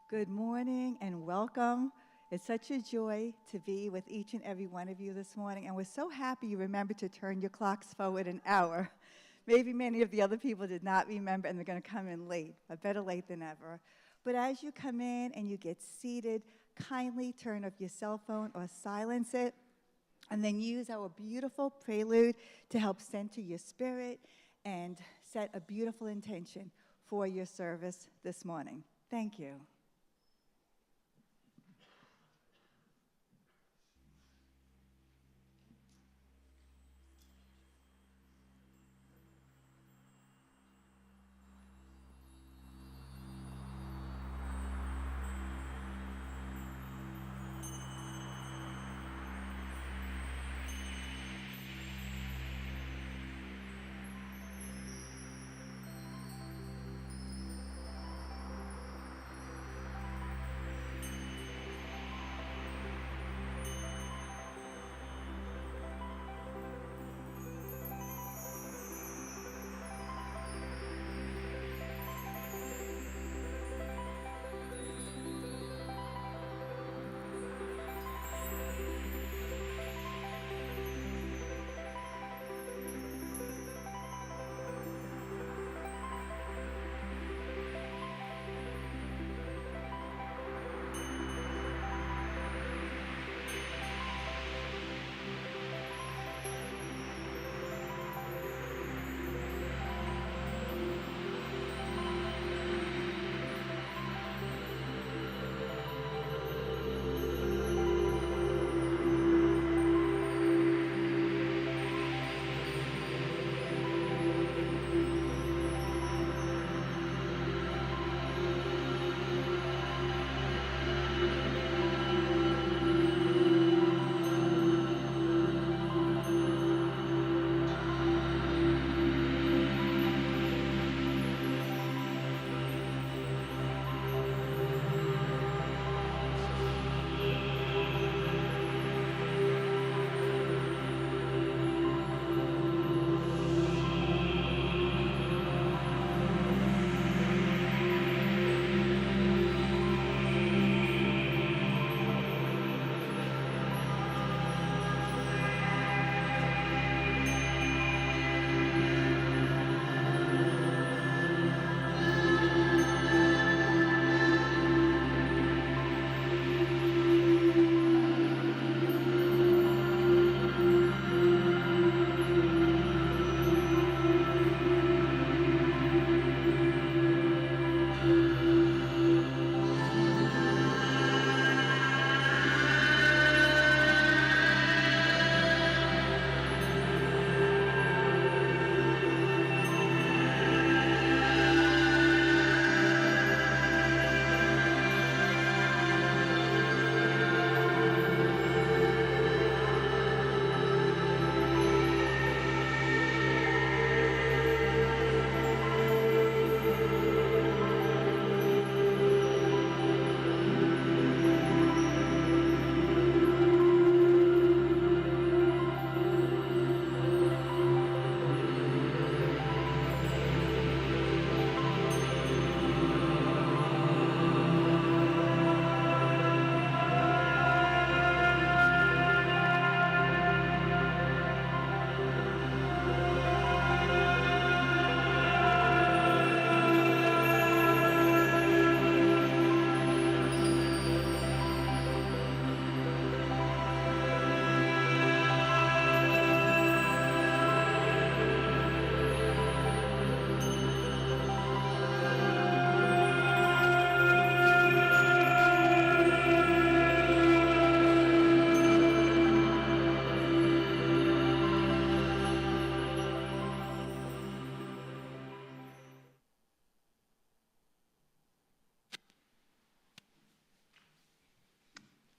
Good morning and welcome. It's such a joy to be with each and every one of you this morning, and we're so happy you remembered to turn your clocks forward an hour. Maybe many of the other people did not remember and they're going to come in late, but better late than ever. But as you come in and you get seated, kindly turn off your cell phone or silence it, and then use our beautiful prelude to help center your spirit and set a beautiful intention for your service this morning. Thank you.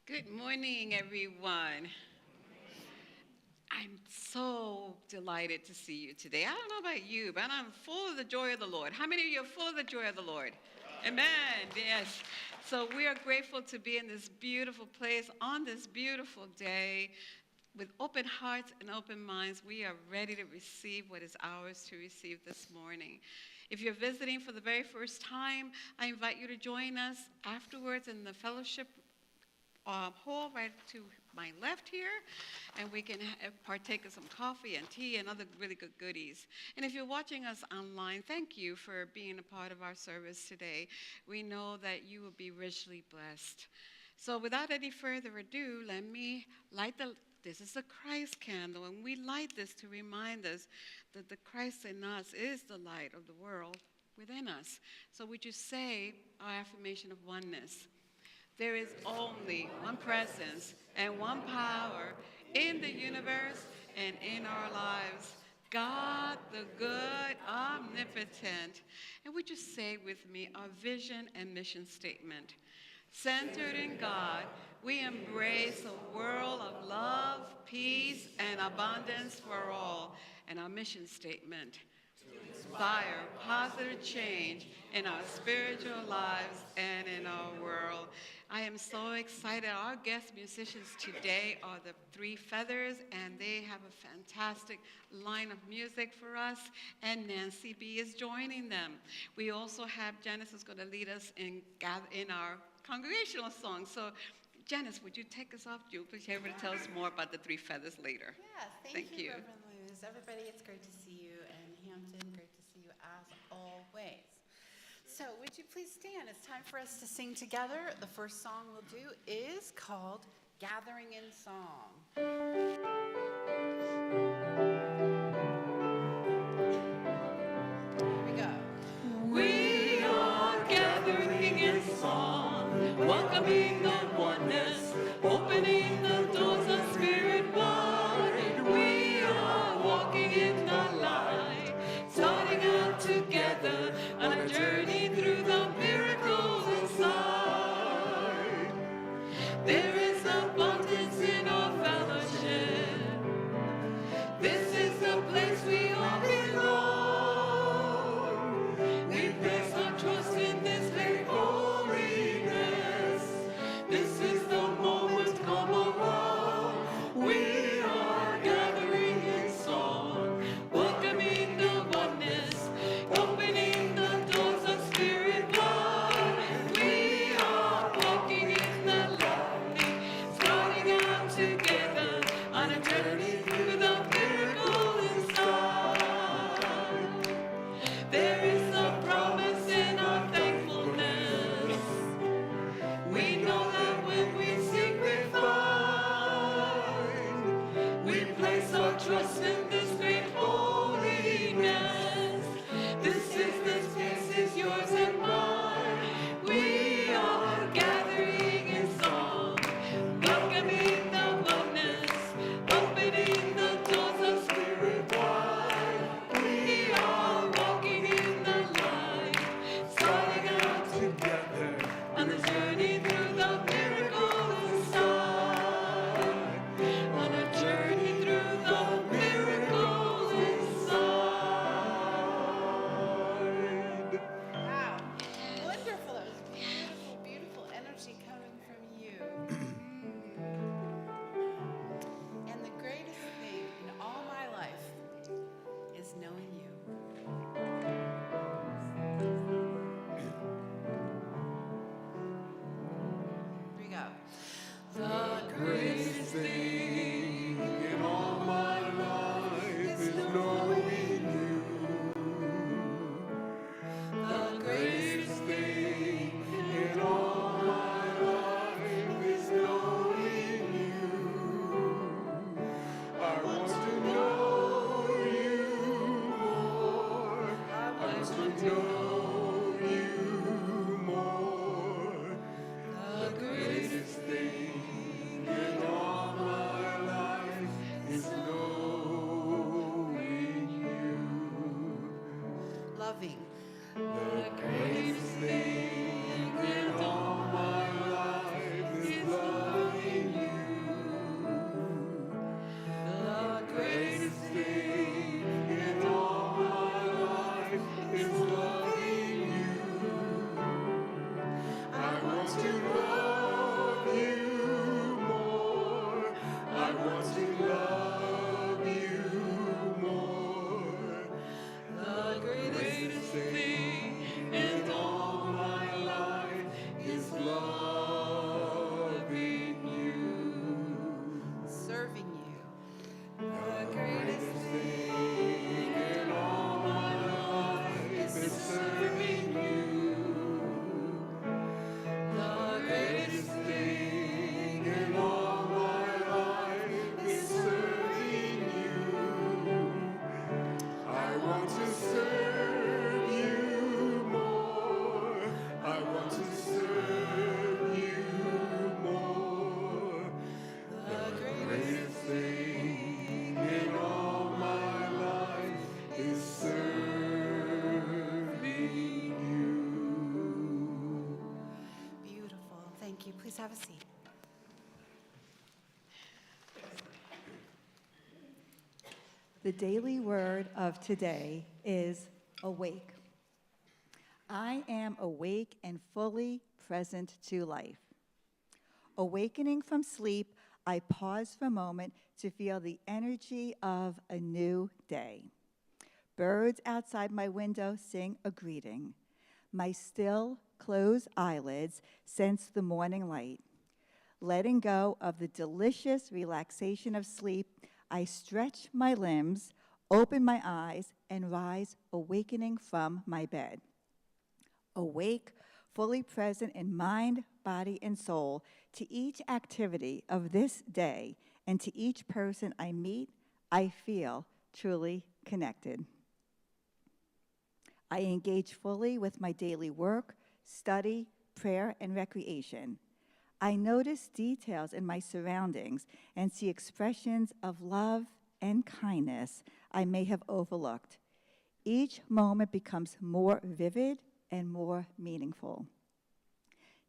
Good morning, everyone. I'm so delighted to see you today. I don't know about you, but I'm full of the joy of the Lord. How many of you are full of the joy of the Lord? Amen. Yes. So we are grateful to be in this beautiful place on this beautiful day. With open hearts and open minds, we are ready to receive what is ours to receive this morning. If you're visiting for the very first time, I invite you to join us afterwards in the fellowship hall right to my left here, and we can partake of some coffee and tea and other really good goodies. And if you're watching us online, thank you for being a part of our service today. We know that you will be richly blessed. So without any further ado, let me light this is the Christ candle, and we light this to remind us that the Christ in us is the light of the world within us. So would you say our affirmation of oneness? There is only one presence and one power in the universe and in our lives. God, the good, omnipotent. And would you say with me our vision and mission statement? Centered in God, we embrace a world of love, peace, and abundance for all. And our mission statement: inspire positive change in our spiritual lives and in our world. I am so excited. Our guest musicians today are the Three Feathers, and they have a fantastic line of music for us, and Nancy B is joining them. We also have Janice who's going to lead us in our congregational song. So Janice, would you take us off? You'll be able to tell us more about the Three Feathers later. Yes, thank you, Reverend Luz. Everybody, it's great to see you, and Hampton, great to see you as always. So would you please stand? It's time for us to sing together. The first song we'll do is called Gathering in Song. Here we go. We are gathering in song, welcoming the oneness, opening the doors of spirit wide. We are walking in the light, starting out together on a journey through the miracles inside. There is abundance in our fellowship. This is the place we all belong. We place our trust in this great holiness. This is the moment come along. We are gathering in song, welcoming the oneness, opening the doors of spirit wide. We are walking in the light, starting out together on a journey through the miracle inside. There is a promise in our thankfulness. We know that when we seek, we find. We place our trust in this great holiness. This space is yours and mine. We are gathering in song, welcoming the oneness, opening the doors of spirit wide. We are walking in the light, starting out together on the journey through the miracle inside. On a journey through the miracle inside. Wow, wonderful. That was beautiful, beautiful energy coming from you. And the greatest thing in all my life is knowing you. Here we go. The greatest thing in all my life is knowing you. the Greatest thing in all my life is knowing you. I want to know you more. I want to know you more. The greatest thing in all my life is knowing you. loving. The greatest thing in all my life is loving you. The greatest thing in all my life is loving you. I want to love you more. I want to love you more. The greatest thing have a seat. The daily word of today is awake. I am awake and fully present to life. Awakening from sleep, I pause for a moment to feel the energy of a new day. Birds outside my window sing a greeting. My still, closed eyelids sense the morning light. Letting go of the delicious relaxation of sleep, I stretch my limbs, open my eyes, and rise, awakening from my bed. Awake, fully present in mind, body, and soul to each activity of this day and to each person I meet, I feel truly connected. I engage fully with my daily work, study, prayer, and recreation. I notice details in my surroundings and see expressions of love and kindness I may have overlooked. Each moment becomes more vivid and more meaningful.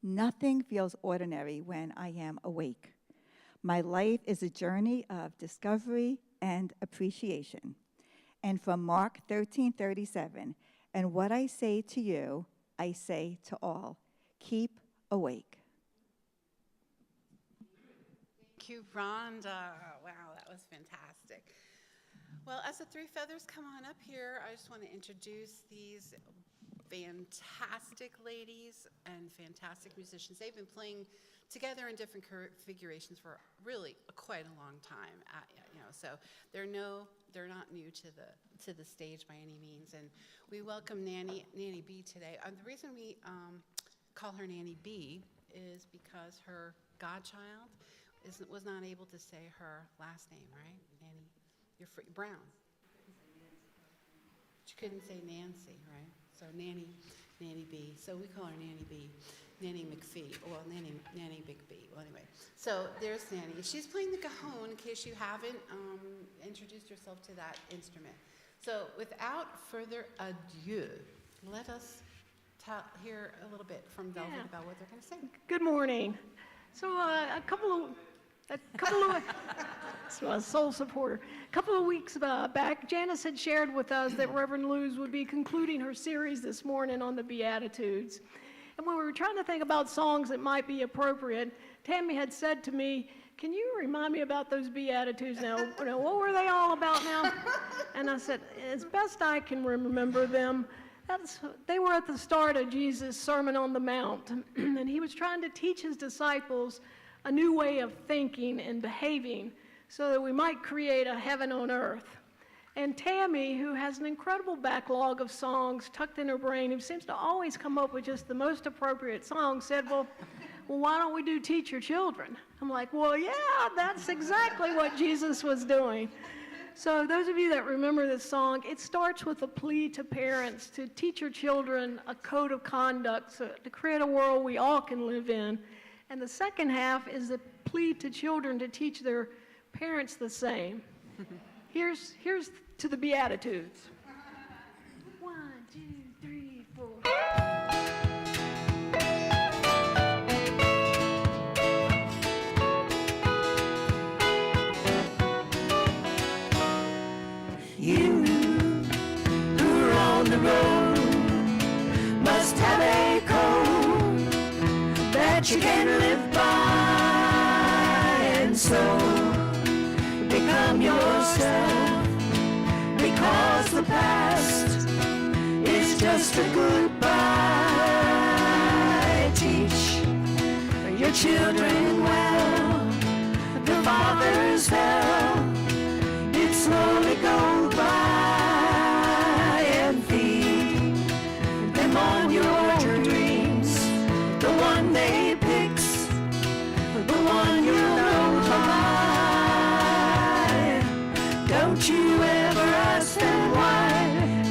Nothing feels ordinary when I am awake. My life is a journey of discovery and appreciation. And from Mark 13:37, and what I say to you, I say to all, keep awake. Thank you, Rhonda. Wow, that was fantastic. Well, as the three feathers come on up here, I just want to introduce these fantastic ladies and fantastic musicians. They've been playing together in different configurations for really quite a long time. So they're not new to the stage by any means. And we welcome Nanny B today. The reason we call her Nanny B is because her godchild was not able to say her last name, right? Nanny, you're Brown. She couldn't say Nancy, right? So Nanny B. So we call her Nanny B. Nanny McPhee. Well, Nanny Big B. Well, anyway. So there's Nanny. She's playing the cajon, in case you haven't introduced yourself to that instrument. So without further ado, let us hear a little bit from Velvet about what they're going to sing. Good morning. So a couple of I'm a soul supporter. A couple of weeks back, Janice had shared with us that Reverend Luz would be concluding her series this morning on the Beatitudes. And when we were trying to think about songs that might be appropriate, Tammy had said to me, "Can you remind me about those Beatitudes now? What were they all about now?" And I said, as best I can remember them, they were at the start of Jesus' Sermon on the Mount. And he was trying to teach his disciples a new way of thinking and behaving so that we might create a heaven on earth. And Tammy, who has an incredible backlog of songs tucked in her brain, who seems to always come up with just the most appropriate songs, said, well, why don't we do Teach Your Children? I'm like, well, yeah, that's exactly what Jesus was doing. So those of you that remember this song, it starts with a plea to parents to teach your children a code of conduct to create a world we all can live in. And the second half is a plea to children to teach their parents the same. Here's to the Beatitudes. 1, 2, 3, 4. You who are on the road must have a code that you can live by, and so become yourself, because the past is just a goodbye. Teach your children well, the Father's hell did slowly go by, and feed them on your dreams, the one they picks, the one you know to lie. Don't you ever ask them why,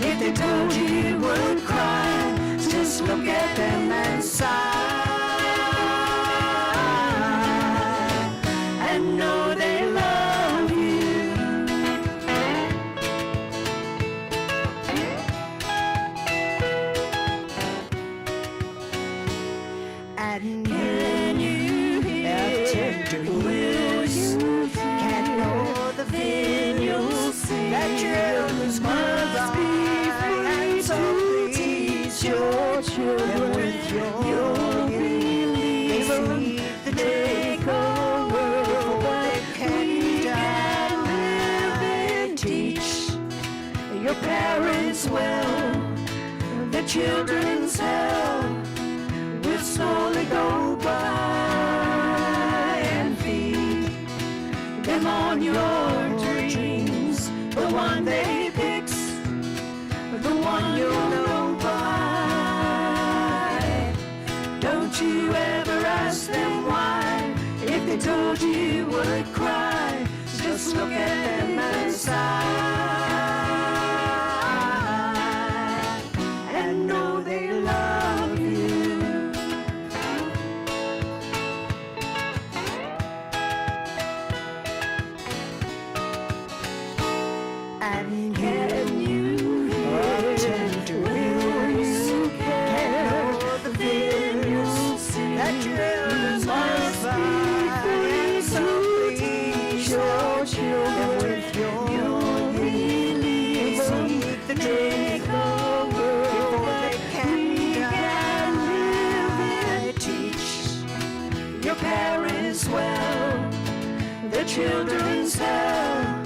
if they told you you would cry. Just look at them and sigh, and know they love your children with your belief. The take over what we can live and teach your parents well. The children's hell will slowly go by, and feed them on your dreams. The one they picks, the one you'll know by. Don't you ever ask them why. If they told you, you would cry. Just look at them and sigh, and know they love you. And can you attend to you care the things that children must be free to teach your children with your belief. The take over before they can live and teach your parents well. The children's hell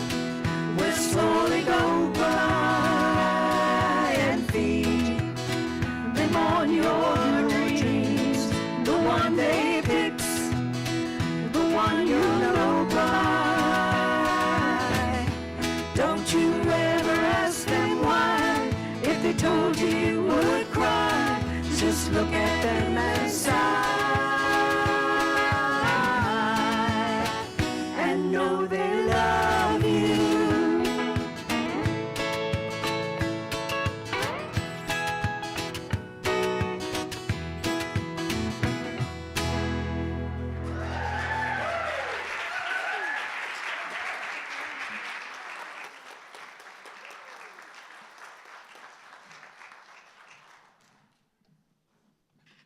will slowly go by, and feed them on your dreams. The one they picks, the one you know by. Don't you ever ask them why. If they told you, you would cry. Just look at them and sigh, and know they love you.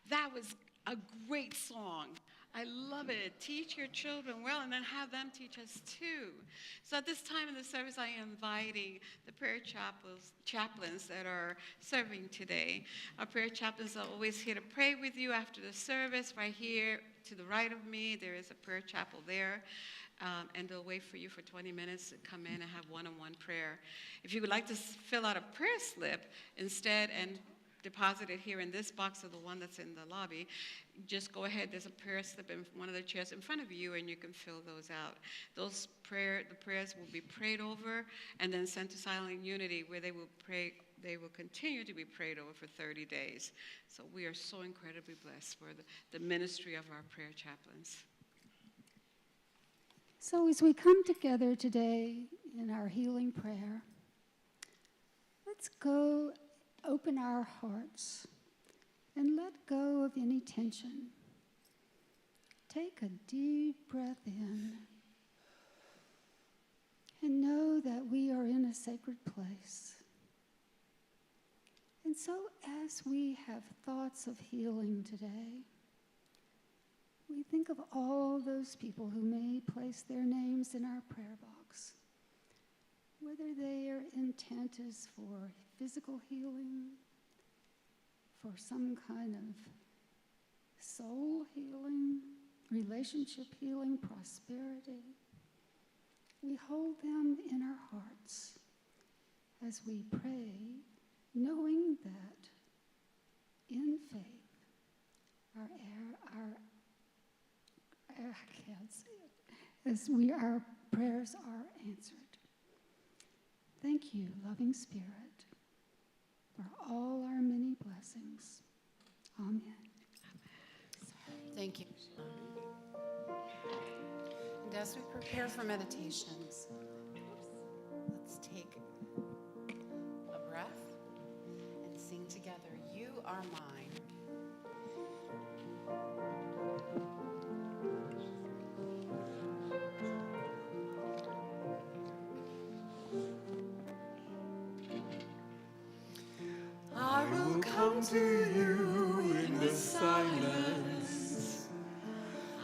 That was a great song. I love it. Teach your children well, and then have them teach us too. So at this time in the service, I am inviting the prayer chaplains that are serving today. Our prayer chaplains are always here to pray with you after the service. Right here to the right of me, there is a prayer chapel there. And they'll wait for you for 20 minutes to come in and have one-on-one prayer. If you would like to fill out a prayer slip instead and deposit it here in this box or the one that's in the lobby, just go ahead. There's a prayer slip in one of the chairs in front of you, and you can fill those out. The prayers will be prayed over and then sent to Silent Unity, where they will continue to be prayed over for 30 days. So we are so incredibly blessed for the ministry of our prayer chaplains. So as we come together today in our healing prayer, let's go open our hearts and let go of any tension. Take a deep breath in and know that we are in a sacred place. And so as we have thoughts of healing today, we think of all those people who may place their names in our prayer box, whether their intent is for physical healing, for some kind of soul healing, relationship healing, prosperity. We hold them in our hearts as we pray, knowing that in faith, our prayers are answered. Thank you, loving Spirit, for all our many blessings. Amen. Thank you. And as we prepare for meditations, let's take a breath and sing together, You Are Mine. I will come to you in the silence.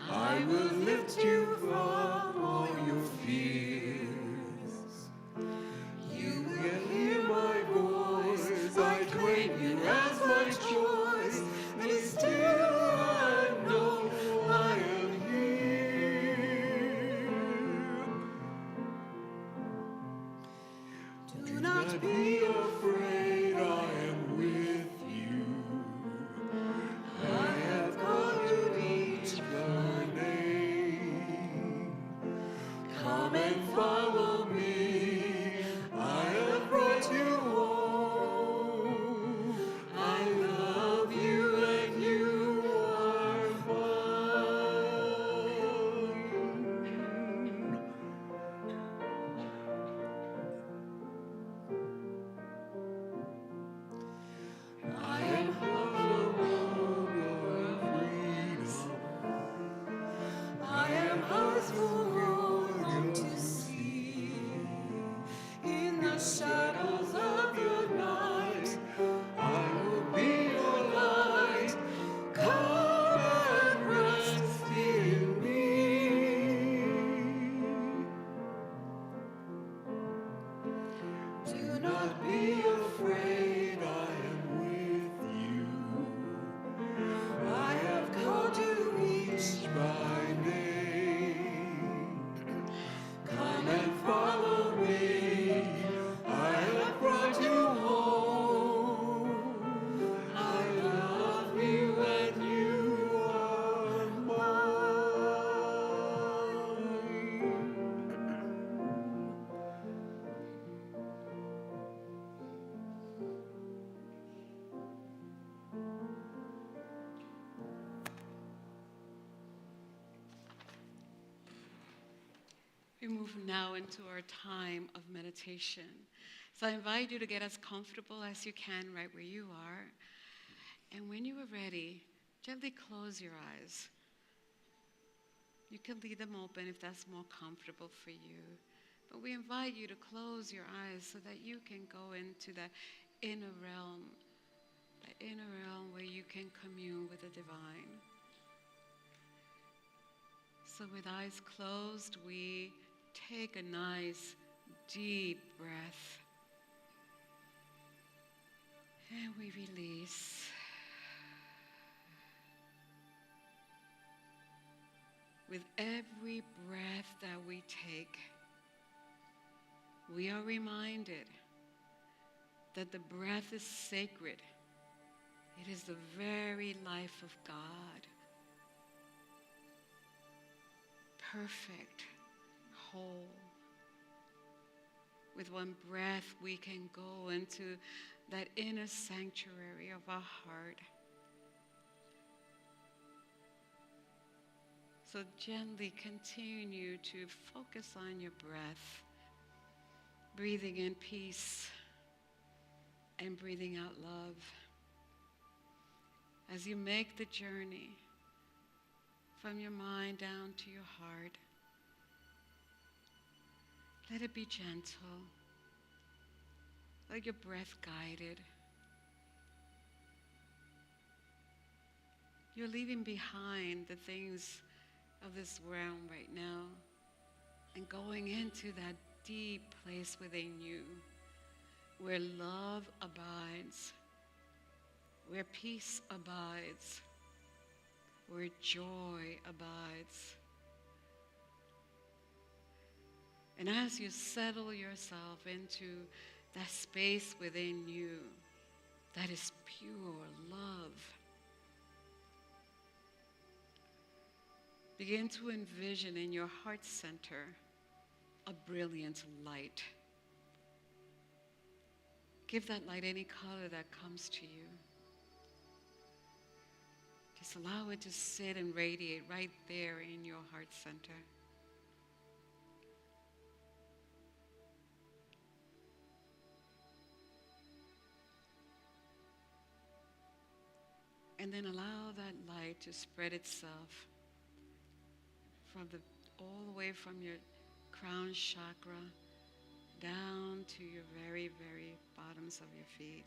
I will lift you from all your fears. You will hear my voice. I claim you as my choice. We move now into our time of meditation. So I invite you to get as comfortable as you can right where you are. And when you are ready, gently close your eyes. You can leave them open if that's more comfortable for you. But we invite you to close your eyes so that you can go into that inner realm where you can commune with the divine. So with eyes closed, we take a nice deep breath. And we release. With every breath that we take, we are reminded that the breath is sacred. It is the very life of God. Perfect, whole. With one breath, we can go into that inner sanctuary of our heart. So gently continue to focus on your breath, breathing in peace and breathing out love. As you make the journey from your mind down to your heart, let it be gentle. Let your breath guide it. You're leaving behind the things of this realm right now and going into that deep place within you where love abides, where peace abides, where joy abides. And as you settle yourself into that space within you that is pure love, begin to envision in your heart center a brilliant light. Give that light any color that comes to you. Just allow it to sit and radiate right there in your heart center. And then allow that light to spread itself all the way from your crown chakra down to your very, very bottoms of your feet.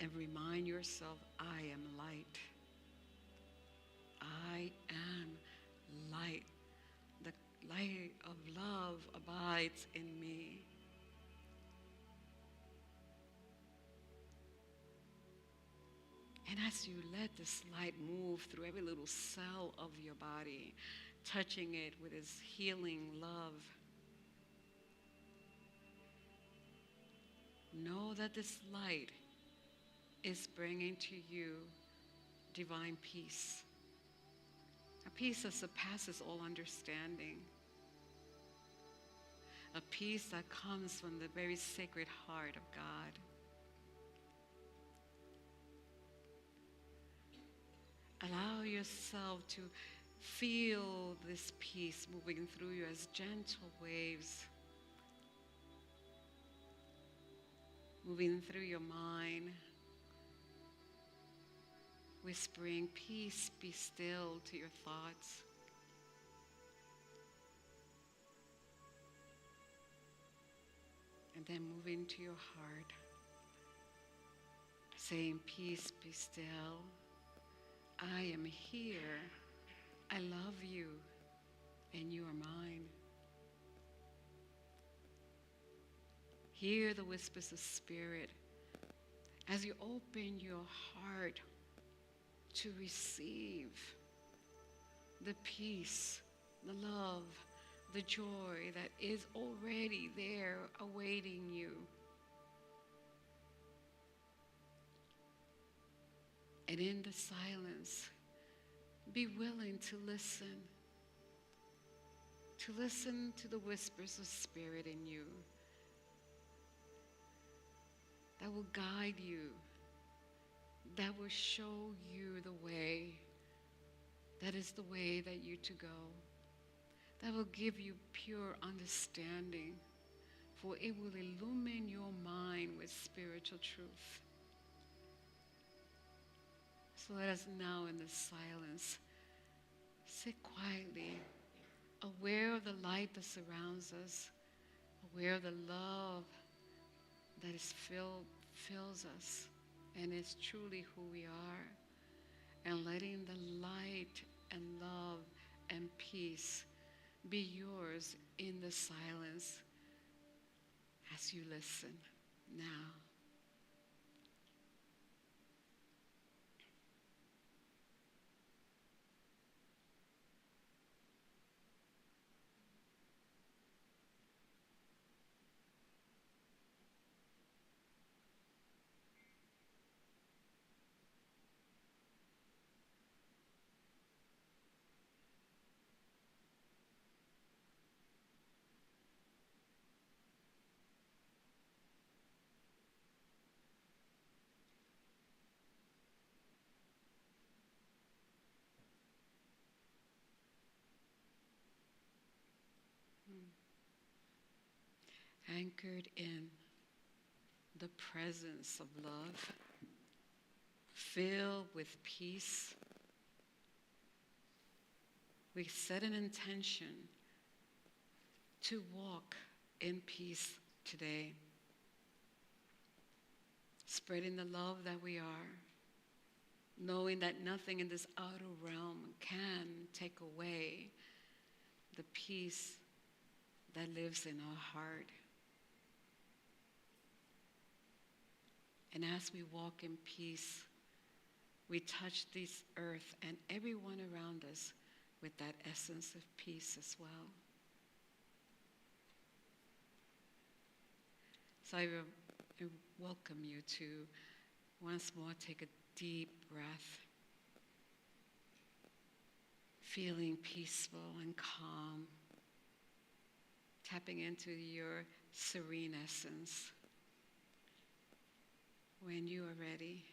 And remind yourself, I am light. I am light. The light of love abides in me. And as you let this light move through every little cell of your body, touching it with its healing love, know that this light is bringing to you divine peace, a peace that surpasses all understanding, a peace that comes from the very sacred heart of God. Allow yourself to feel this peace moving through you as gentle waves, moving through your mind, whispering, peace, be still to your thoughts. And then moving to your heart, saying, peace, be still. I am here. I love you, and you are mine. Hear the whispers of spirit as you open your heart to receive the peace, the love, the joy that is already there awaiting you. And in the silence, be willing to listen to the whispers of spirit in you that will guide you, that will show you the way that is the way that you to go, that will give you pure understanding, for it will illumine your mind with spiritual truth. So let us now in the silence sit quietly, aware of the light that surrounds us, aware of the love that fills us and is truly who we are, and letting the light and love and peace be yours in the silence as you listen now. Anchored in the presence of love, filled with peace, we set an intention to walk in peace today, spreading the love that we are, knowing that nothing in this outer realm can take away the peace that lives in our heart. And as we walk in peace, we touch this earth and everyone around us with that essence of peace as well. So I welcome you to once more take a deep breath, feeling peaceful and calm, tapping into your serene essence. When you are ready,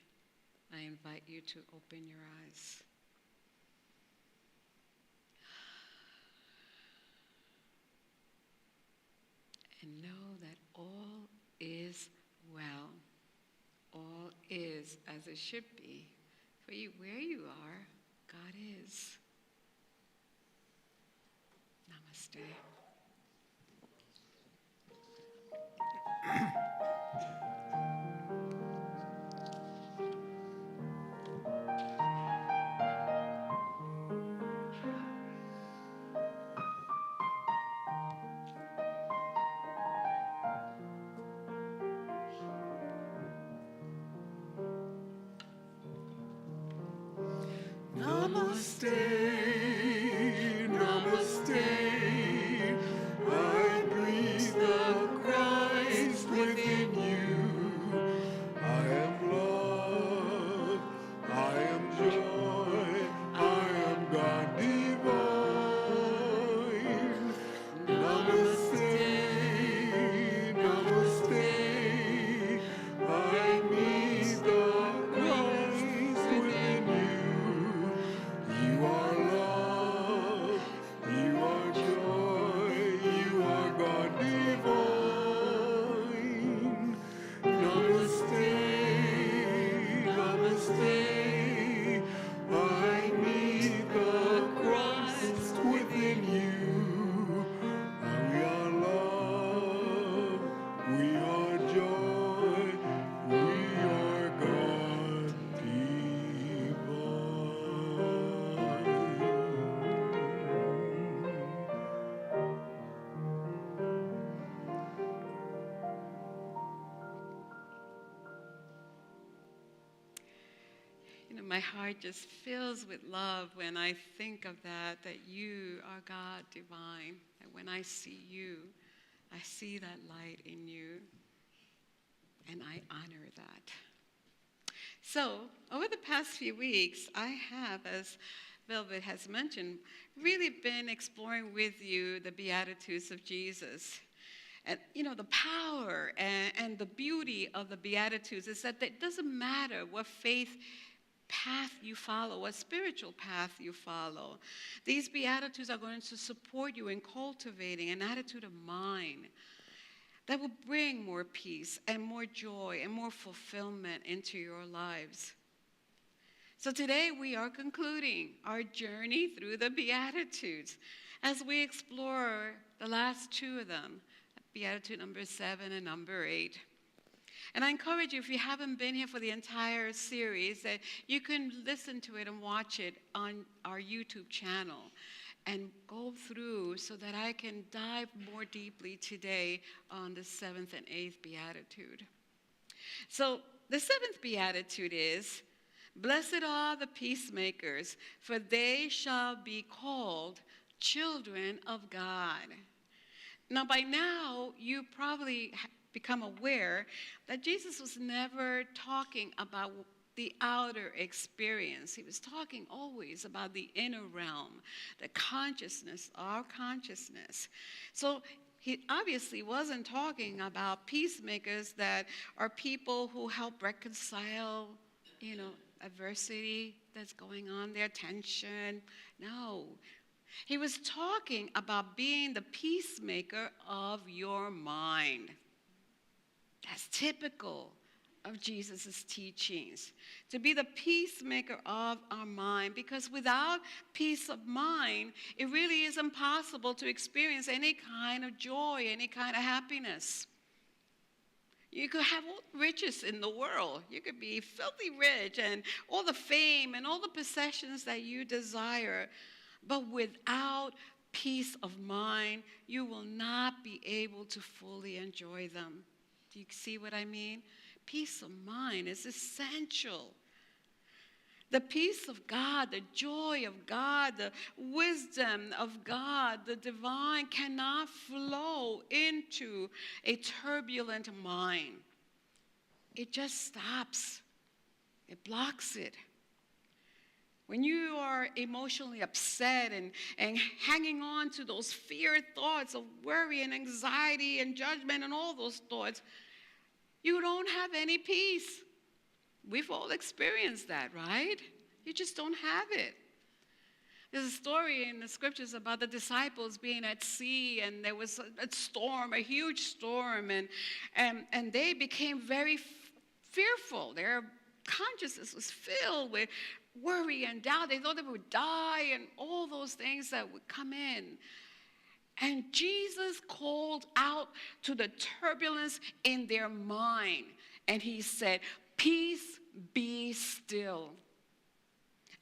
I invite you to open your eyes. And know that all is well. All is as it should be. For you, where you are, God is. Namaste. Namaste, namaste. I breathe the Christ within you. I am love, I am joy, I am God divine. Namaste, namaste. I meet the Christ within you. You are love, you are joy, you are God divine. Namaste, namaste. I meet the Christ within you. We are love, we are joy, we are God divine. My heart just fills with love when I think of that you are God divine. And when I see you, I see that light in you, and I honor that. So, over the past few weeks, I have, as Velvet has mentioned, really been exploring with you the Beatitudes of Jesus. And, the power and the beauty of the Beatitudes is that it doesn't matter what faith path you follow, what spiritual path you follow. These Beatitudes are going to support you in cultivating an attitude of mind that will bring more peace and more joy and more fulfillment into your lives. So today we are concluding our journey through the Beatitudes as we explore the last two of them, Beatitude number 7 and number 8. And I encourage you, if you haven't been here for the entire series, that you can listen to it and watch it on our YouTube channel and go through so that I can dive more deeply today on the 7th and 8th Beatitude. So the 7th Beatitude is, "Blessed are the peacemakers, for they shall be called children of God." Now, by now, you probably become aware that Jesus was never talking about the outer experience. He was talking always about the inner realm, the consciousness, our consciousness. So he obviously wasn't talking about peacemakers that are people who help reconcile, adversity that's going on there, tension. No. He was talking about being the peacemaker of your mind. That's typical of Jesus' teachings, to be the peacemaker of our mind, because without peace of mind, it really is impossible to experience any kind of joy, any kind of happiness. You could have all the riches in the world. You could be filthy rich and all the fame and all the possessions that you desire, but without peace of mind, you will not be able to fully enjoy them. Do you see what I mean? Peace of mind is essential. The peace of God, the joy of God, the wisdom of God, the divine cannot flow into a turbulent mind. It just stops. It blocks it. When you are emotionally upset and hanging on to those fear thoughts of worry and anxiety and judgment and all those thoughts, you don't have any peace. We've all experienced that, right? You just don't have it. There's a story in the scriptures about the disciples being at sea, and there was a storm, a huge storm, and they became very fearful. Their consciousness was filled with worry and doubt. They thought they would die and all those things that would come in. And Jesus called out to the turbulence in their mind, and he said, "Peace, be still."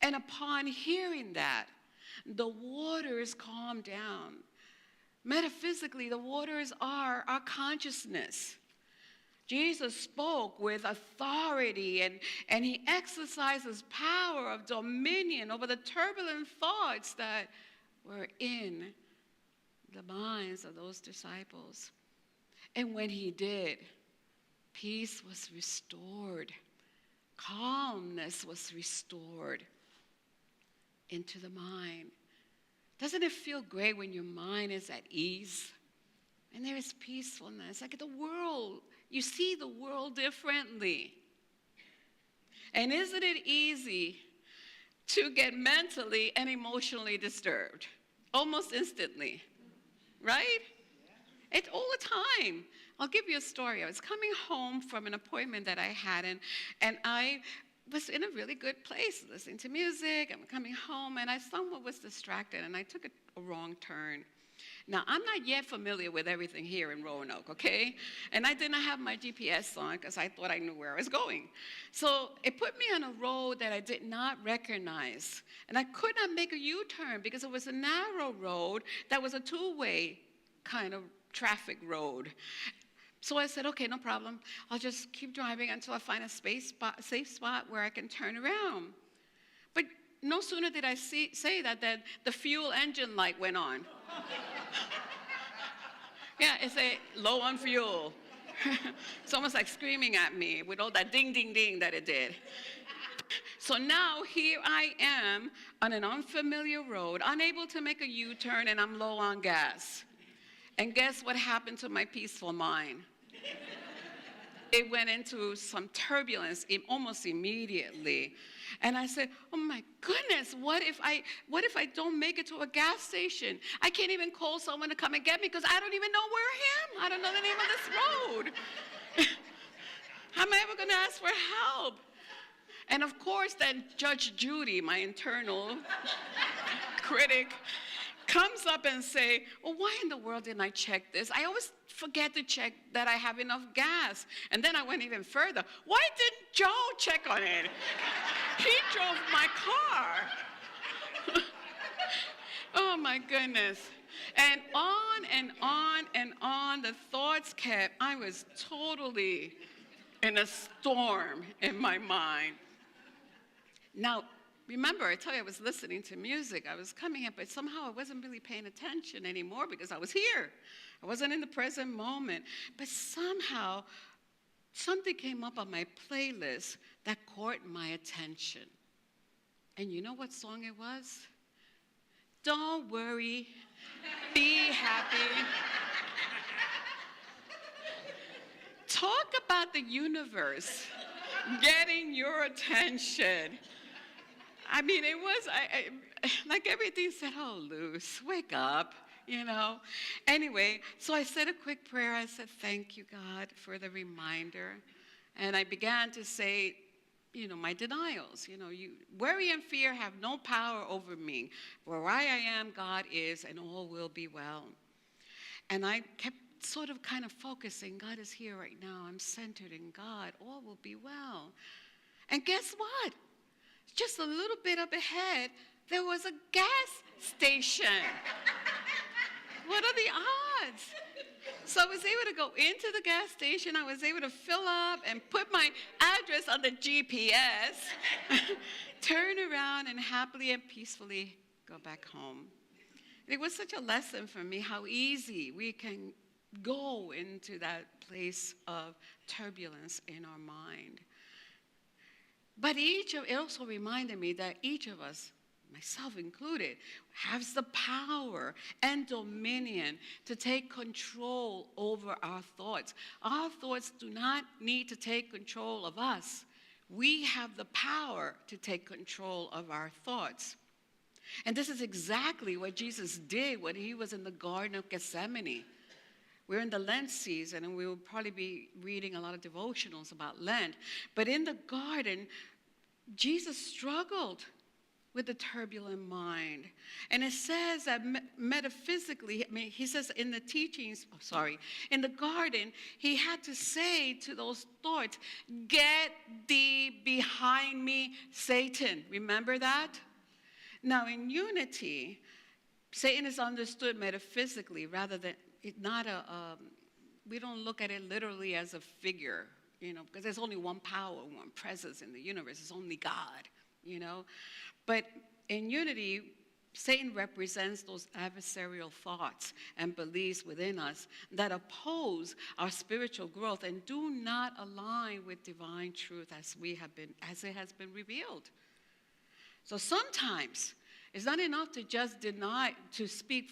And upon hearing that, the waters calmed down. Metaphysically, the waters are our consciousness. Jesus spoke with authority, and he exercises power of dominion over the turbulent thoughts that were in the minds of those disciples. And when he did, peace was restored. Calmness was restored into the mind. Doesn't it feel great when your mind is at ease and there is peacefulness? Like the world, you see the world differently. And isn't it easy to get mentally and emotionally disturbed? Almost instantly, right? It's all the time. I'll give you a story. I was coming home from an appointment that I had, and I was in a really good place, listening to music. I'm coming home, and I somewhat was distracted, and I took a wrong turn. Now, I'm not yet familiar with everything here in Roanoke, okay? And I didn't have my GPS on because I thought I knew where I was going. So it put me on a road that I did not recognize. And I could not make a U-turn because it was a narrow road that was a two-way kind of traffic road. So I said, okay, no problem. I'll just keep driving until I find a safe spot where I can turn around. But no sooner did I say that the fuel engine light went on. Yeah, it said low on fuel. It's almost like screaming at me with all that ding, ding, ding that it did. So now here I am on an unfamiliar road, unable to make a U-turn, and I'm low on gas. And guess what happened to my peaceful mind? it went into some turbulence almost immediately. And I said, oh my goodness, what if I don't make it to a gas station? I can't even call someone to come and get me because I don't even know where I am. I don't know the name of this road. How am I ever going to ask for help? And of course, then Judge Judy, my internal critic, comes up and say, well, why in the world didn't I check this? I always forget to check that I have enough gas. And then I went even further. Why didn't Joe check on it? He drove my car. Oh my goodness. And on and on and on the thoughts kept. I was totally in a storm in my mind. Now, remember, I tell you I was listening to music. I was coming here, but somehow I wasn't really paying attention anymore because I was here. I wasn't in the present moment. But somehow, something came up on my playlist that caught my attention. And you know what song it was? Don't worry, be happy. Talk about the universe getting your attention. I mean, it was, like everything said, oh, Luz, wake up, you know. Anyway, so I said a quick prayer. I said, thank you, God, for the reminder. And I began to say, you know, my denials. You know, worry and fear have no power over me. Where I am, God is, and all will be well. And I kept sort of kind of focusing, God is here right now. I'm centered in God. All will be well. And guess what? Just a little bit up ahead, there was a gas station. What are the odds? So I was able to go into the gas station. I was able to fill up and put my address on the GPS, turn around, and happily and peacefully go back home. It was such a lesson for me how easy we can go into that place of turbulence in our mind. But it also reminded me that each of us, myself included, has the power and dominion to take control over our thoughts. Our thoughts do not need to take control of us. We have the power to take control of our thoughts. And this is exactly what Jesus did when he was in the Garden of Gethsemane. We're in the Lent season, and we will probably be reading a lot of devotionals about Lent. But in the garden, Jesus struggled with the turbulent mind. And it says that metaphysically, he says in the teachings, in the garden, he had to say to those thoughts, get thee behind me, Satan. Remember that? Now, in unity, Satan is understood metaphysically rather than we don't look at it literally as a figure, you know, because there's only one power, one presence in the universe. It's only God, you know. But in unity, Satan represents those adversarial thoughts and beliefs within us that oppose our spiritual growth and do not align with divine truth as it has been revealed. So sometimes it's not enough to just deny, to speak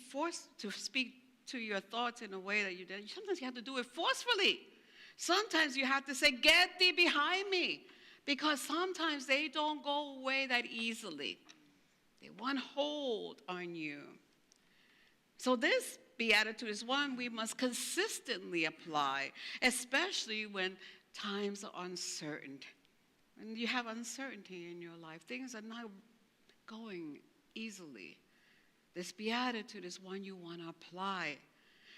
to your thoughts in a way that you did. Sometimes you have to do it forcefully. Sometimes you have to say, get thee behind me. Because sometimes they don't go away that easily. They want hold on you. So this beatitude is one we must consistently apply, especially when times are uncertain. When you have uncertainty in your life, things are not going easily. This beatitude is one you want to apply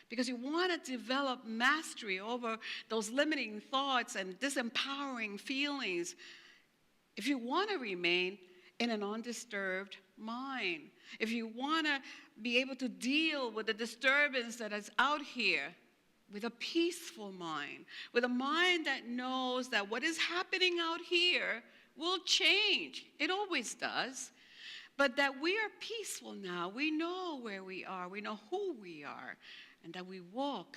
because you want to develop mastery over those limiting thoughts and disempowering feelings if you want to remain in an undisturbed mind, if you want to be able to deal with the disturbance that is out here with a peaceful mind, with a mind that knows that what is happening out here will change. It always does. But that we are peaceful now. We know where we are. We know who we are. And that we walk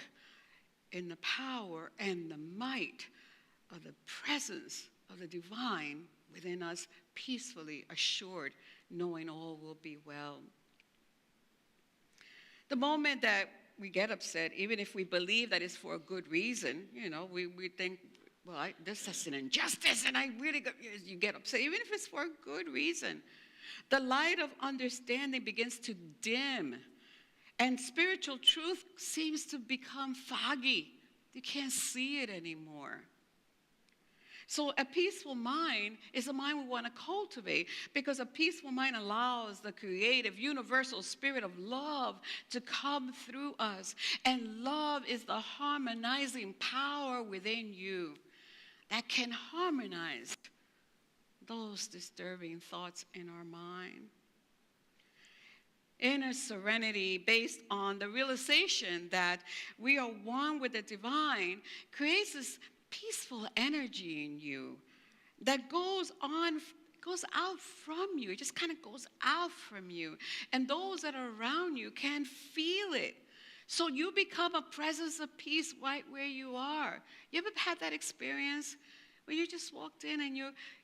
in the power and the might of the presence of the divine within us, peacefully assured, knowing all will be well. The moment that we get upset, even if we believe that it's for a good reason, you know, we think well, this is an injustice, and you get upset, even if it's for a good reason. The light of understanding begins to dim, and spiritual truth seems to become foggy. You can't see it anymore. So a peaceful mind is a mind we want to cultivate, because a peaceful mind allows the creative, universal spirit of love to come through us. And love is the harmonizing power within you that can harmonize those disturbing thoughts in our mind. Inner serenity, based on the realization that we are one with the divine, creates this peaceful energy in you that goes out from you. It just kind of goes out from you. And those that are around you can feel it. So you become a presence of peace right where you are. You ever had that experience where you just walked in and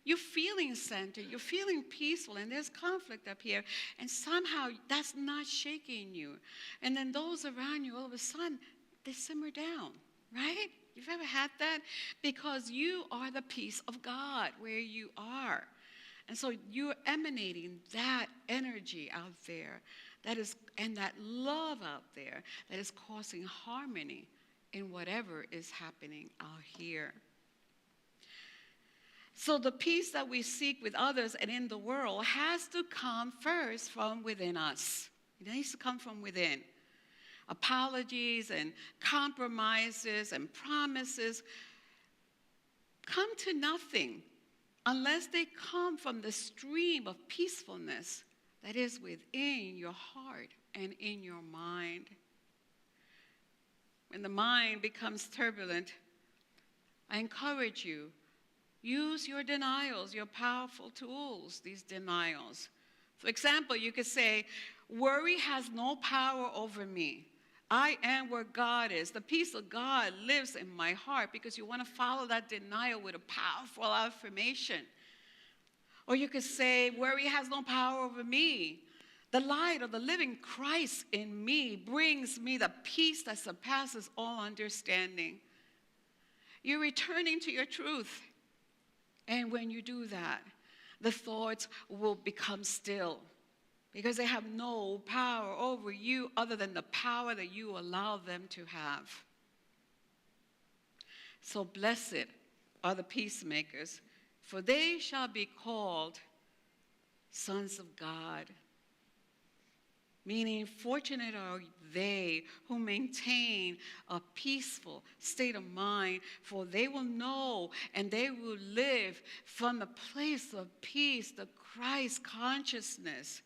you're feeling centered, you're feeling peaceful, and there's conflict up here, and somehow that's not shaking you. And then those around you, all of a sudden, they simmer down, right? You've ever had that? Because you are the peace of God where you are. And so you're emanating that energy out there, and that love out there that is causing harmony in whatever is happening out here. So the peace that we seek with others and in the world has to come first from within us. It needs to come from within. Apologies and compromises and promises come to nothing unless they come from the stream of peacefulness that is within your heart and in your mind. When the mind becomes turbulent, I encourage you, use your denials, your powerful tools, these denials. For example, you could say, worry has no power over me. I am where God is. The peace of God lives in my heart, because you want to follow that denial with a powerful affirmation. Or you could say, worry has no power over me. The light of the living Christ in me brings me the peace that surpasses all understanding. You're returning to your truth. And when you do that, the thoughts will become still, because they have no power over you other than the power that you allow them to have. So blessed are the peacemakers, for they shall be called sons of God. Meaning, fortunate are they who maintain a peaceful state of mind, for they will know and they will live from the place of peace, the Christ consciousness.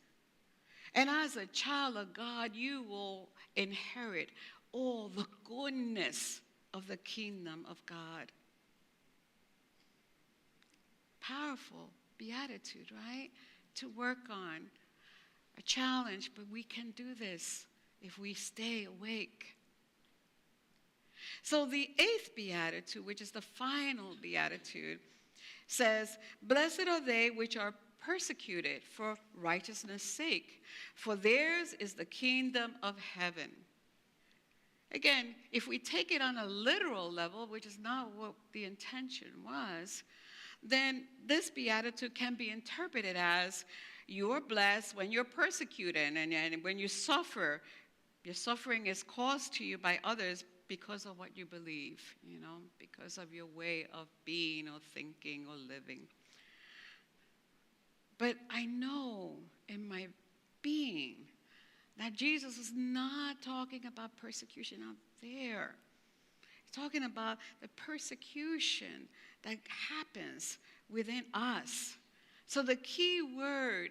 And as a child of God, you will inherit all the goodness of the kingdom of God. Powerful beatitude, right? To work on. A challenge, but we can do this if we stay awake. So the 8th beatitude, which is the final beatitude, says, blessed are they which are persecuted for righteousness' sake, for theirs is the kingdom of heaven. Again, if we take it on a literal level, which is not what the intention was, then this beatitude can be interpreted as, you're blessed when you're persecuted, and when you suffer, your suffering is caused to you by others because of what you believe, because of your way of being or thinking or living. But I know in my being that Jesus is not talking about persecution out there. He's talking about the persecution that happens within us. So the key word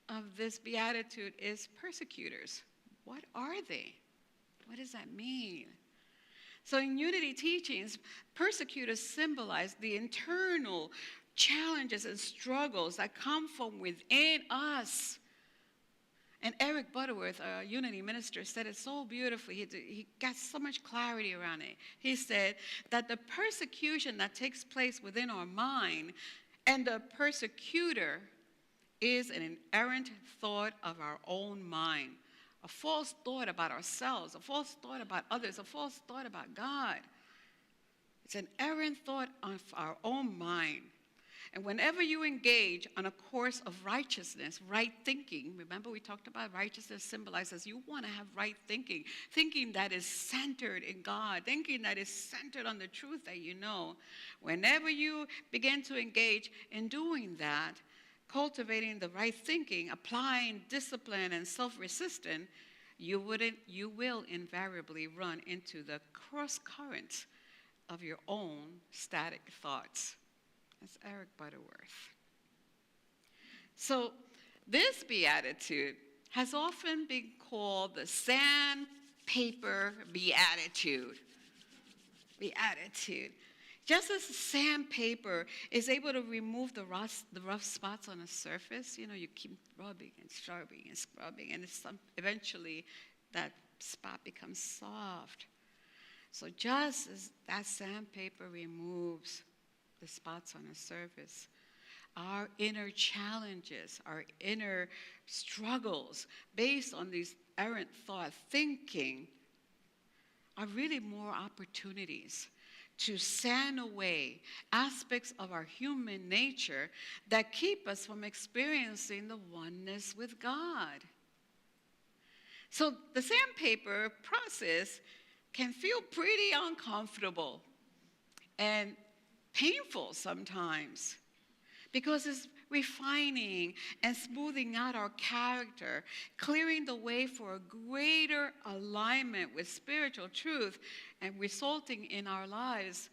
of this beatitude is persecutors. What are they? What does that mean? So in Unity teachings, persecutors symbolize the internal challenges and struggles that come from within us. And Eric Butterworth, a Unity minister, said it so beautifully. He got so much clarity around it. He said that the persecution that takes place within our mind and the persecutor is an errant thought of our own mind, a false thought about ourselves, a false thought about others, a false thought about God. It's an errant thought of our own mind. And whenever you engage on a course of righteousness, right thinking, remember we talked about righteousness symbolizes you want to have right thinking, thinking that is centered in God, thinking that is centered on the truth that you know. Whenever you begin to engage in doing that, cultivating the right thinking, applying discipline and self-resistance, you will invariably run into the cross currents of your own static thoughts. That's Eric Butterworth. So this beatitude has often been called the sandpaper beatitude. Beatitude. Just as sandpaper is able to remove the rough spots on a surface, you keep rubbing and scrubbing and scrubbing, and eventually that spot becomes soft. So just as that sandpaper removes the spots on a surface, our inner challenges, our inner struggles based on these errant thought thinking are really more opportunities to sand away aspects of our human nature that keep us from experiencing the oneness with God. So the sandpaper process can feel pretty uncomfortable and painful sometimes because it's refining and smoothing out our character, clearing the way for a greater alignment with spiritual truth and resulting in our lives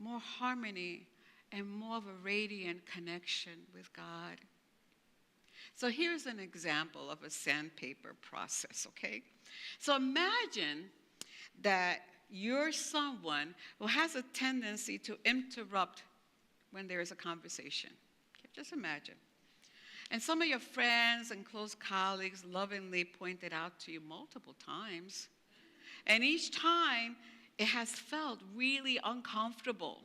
more harmony and more of a radiant connection with God. So here's an example of a sandpaper process, okay? So imagine that you're someone who has a tendency to interrupt when there is a conversation. Okay, just imagine. And some of your friends and close colleagues lovingly pointed out to you multiple times. And each time, it has felt really uncomfortable.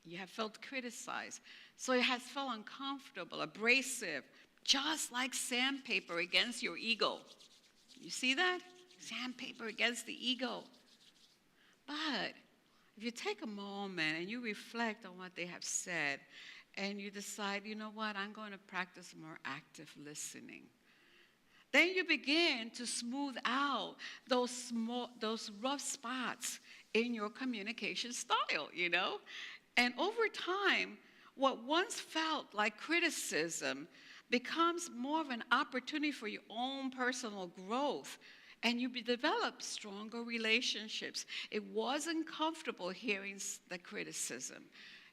You have felt criticized. So it has felt uncomfortable, abrasive, just like sandpaper against your ego. You see that? Sandpaper against the ego. But if you take a moment and you reflect on what they have said, and you decide, you know what, I'm going to practice more active listening, then you begin to smooth out those rough spots in your communication style, And over time, what once felt like criticism becomes more of an opportunity for your own personal growth. And you develop stronger relationships. It wasn't comfortable hearing the criticism.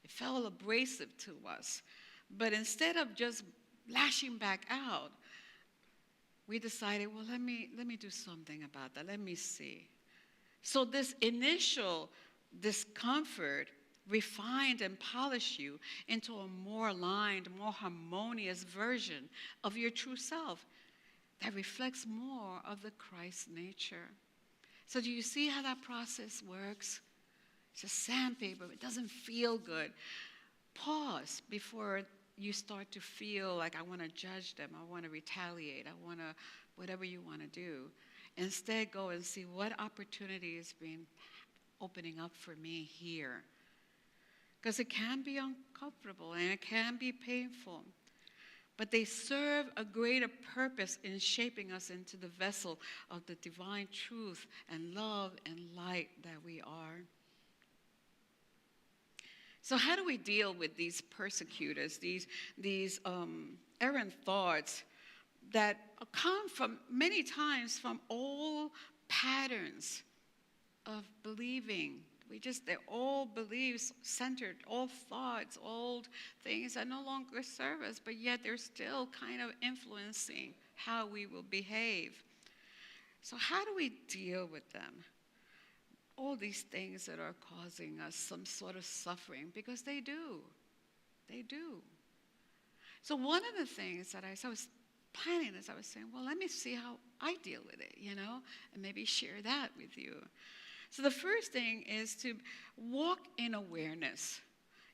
It felt abrasive to us. But instead of just lashing back out, we decided, well, let me do something about that. Let me see. So this initial discomfort refined and polished you into a more aligned, more harmonious version of your true self that reflects more of the Christ nature. So do you see how that process works? It's a sandpaper. It doesn't feel good. Pause before you start to feel like I want to judge them, I want to retaliate, I want to, whatever you want to do. Instead, go and see what opportunity is being opening up for me here. Because it can be uncomfortable and it can be painful. But they serve a greater purpose in shaping us into the vessel of the divine truth and love and light that we are. So how do we deal with these persecutors, these errant thoughts that come from many times from old patterns of believing? They're all beliefs centered, all thoughts, old things that no longer serve us, but yet they're still kind of influencing how we will behave. So how do we deal with them? All these things that are causing us some sort of suffering, because they do. They do. So one of the things that I was planning this, I was saying, well, let me see how I deal with it, and maybe share that with you. So the first thing is to walk in awareness.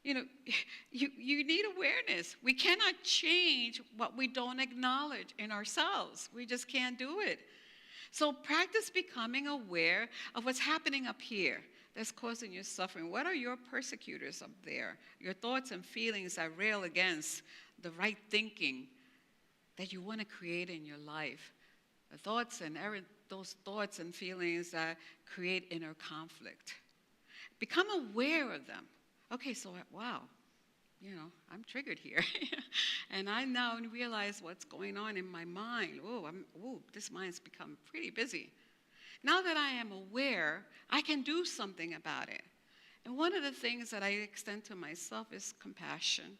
You need awareness. We cannot change what we don't acknowledge in ourselves. We just can't do it. So practice becoming aware of what's happening up here, that's causing you suffering? What are your persecutors up there? Your thoughts and feelings that rail against the right thinking that you want to create in your life. The thoughts and those thoughts and feelings that create inner conflict. Become aware of them. Okay, so wow, I'm triggered here. And I now realize what's going on in my mind. This mind's become pretty busy. Now that I am aware, I can do something about it. And one of the things that I extend to myself is compassion.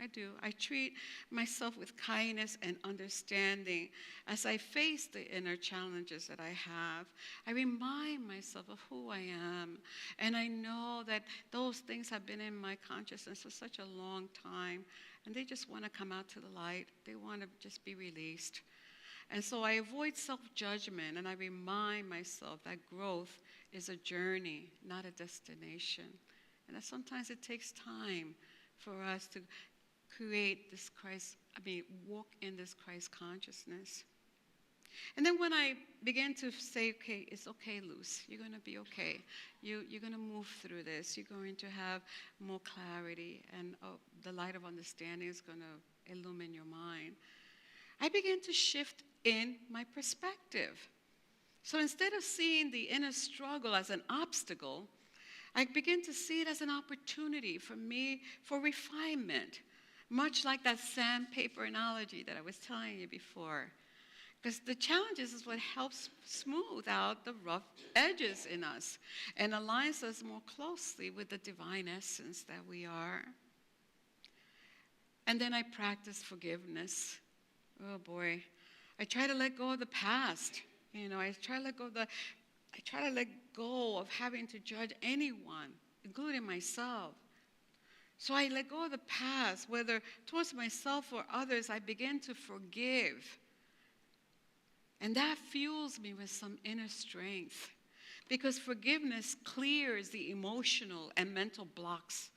I do. I treat myself with kindness and understanding as I face the inner challenges that I have. I remind myself of who I am. And I know that those things have been in my consciousness for such a long time. And they just want to come out to the light. They want to just be released. And so I avoid self-judgment, and I remind myself that growth is a journey, not a destination. And that sometimes it takes time for us to walk in this Christ consciousness. And then when I begin to say, okay, it's okay, Luz, you're going to be okay. You're going to move through this. You're going to have more clarity, and the light of understanding is going to illumine your mind. I begin to shift in my perspective. So instead of seeing the inner struggle as an obstacle, I begin to see it as an opportunity for me for refinement, much like that sandpaper analogy that I was telling you before. Because the challenges is what helps smooth out the rough edges in us and aligns us more closely with the divine essence that we are. And then I practice forgiveness. Oh boy, I try to let go of the past. I try to let go of having to judge anyone, including myself. So I let go of the past, whether towards myself or others. I begin to forgive. And that fuels me with some inner strength, because forgiveness clears the emotional and mental blocks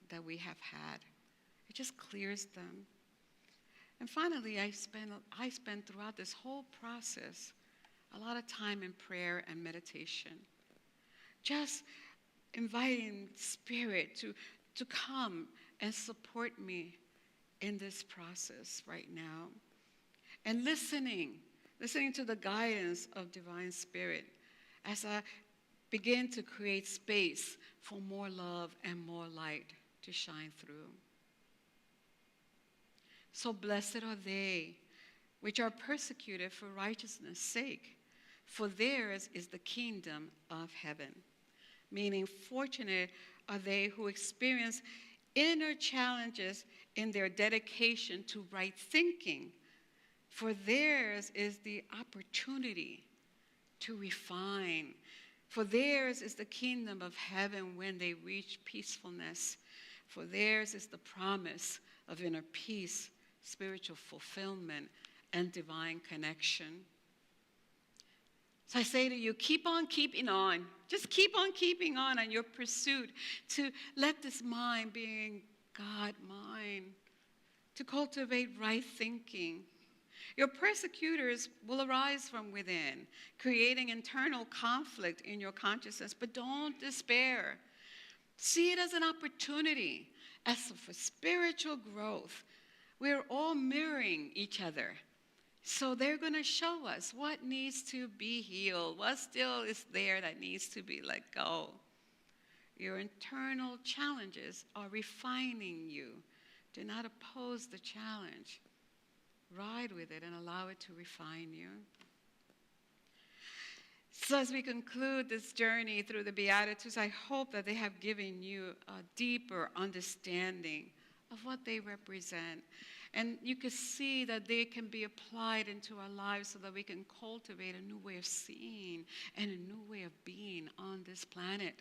that we have had. It just clears them. And finally, I spend throughout this whole process a lot of time in prayer and meditation, just inviting Spirit to come and support me in this process right now, and listening to the guidance of Divine Spirit as I begin to create space for more love and more light to shine through. So blessed are they which are persecuted for righteousness' sake, for theirs is the kingdom of heaven. Meaning, fortunate are they who experience inner challenges in their dedication to right thinking, for theirs is the opportunity to refine. For theirs is the kingdom of heaven when they reach peacefulness. For theirs is the promise of inner peace, spiritual fulfillment, and divine connection. So I say to you, keep on keeping on. Just keep on keeping on your pursuit to let this mind being God mind, to cultivate right thinking. Your persecutors will arise from within, creating internal conflict in your consciousness, but don't despair. See it as an opportunity, as for spiritual growth. We're all mirroring each other. So they're going to show us what needs to be healed, what still is there that needs to be let go. Your internal challenges are refining you. Do not oppose the challenge. Ride with it and allow it to refine you. So as we conclude this journey through the Beatitudes, I hope that they have given you a deeper understanding of what they represent. And you can see that they can be applied into our lives so that we can cultivate a new way of seeing and a new way of being on this planet.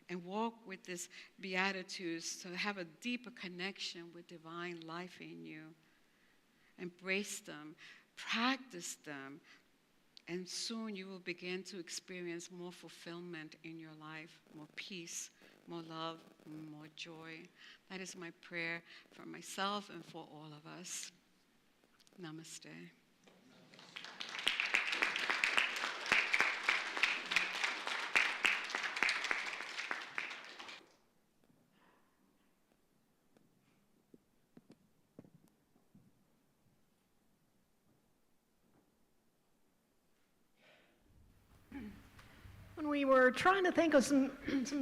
And walk with this Beatitudes to have a deeper connection with divine life in you. Embrace them, practice them, and soon you will begin to experience more fulfillment in your life, more peace, more love, more joy. That is my prayer for myself and for all of us. Namaste. we were trying to think of some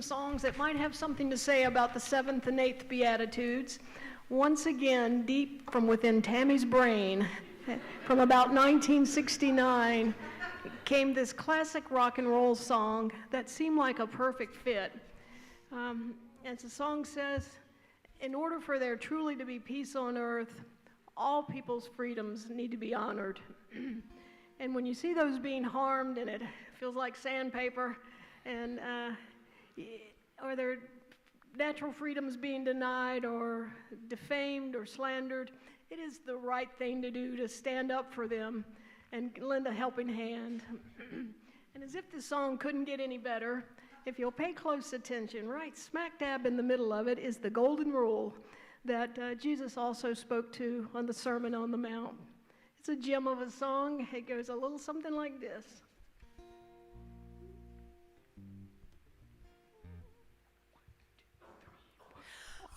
songs that might have something to say about the 7th and 8th Beatitudes. Once again, deep from within Tammy's brain, from about 1969, came this classic rock and roll song that seemed like a perfect fit. And the song says, in order for there truly to be peace on earth, all people's freedoms need to be honored. And when you see those being harmed and it feels like sandpaper, and or their natural freedoms being denied or defamed or slandered, it is the right thing to do to stand up for them and lend a helping hand. And as if this song couldn't get any better, if you'll pay close attention, right smack dab in the middle of it is the golden rule that Jesus also spoke to on the Sermon on the Mount. It's a gem of a song. It goes a little something like this.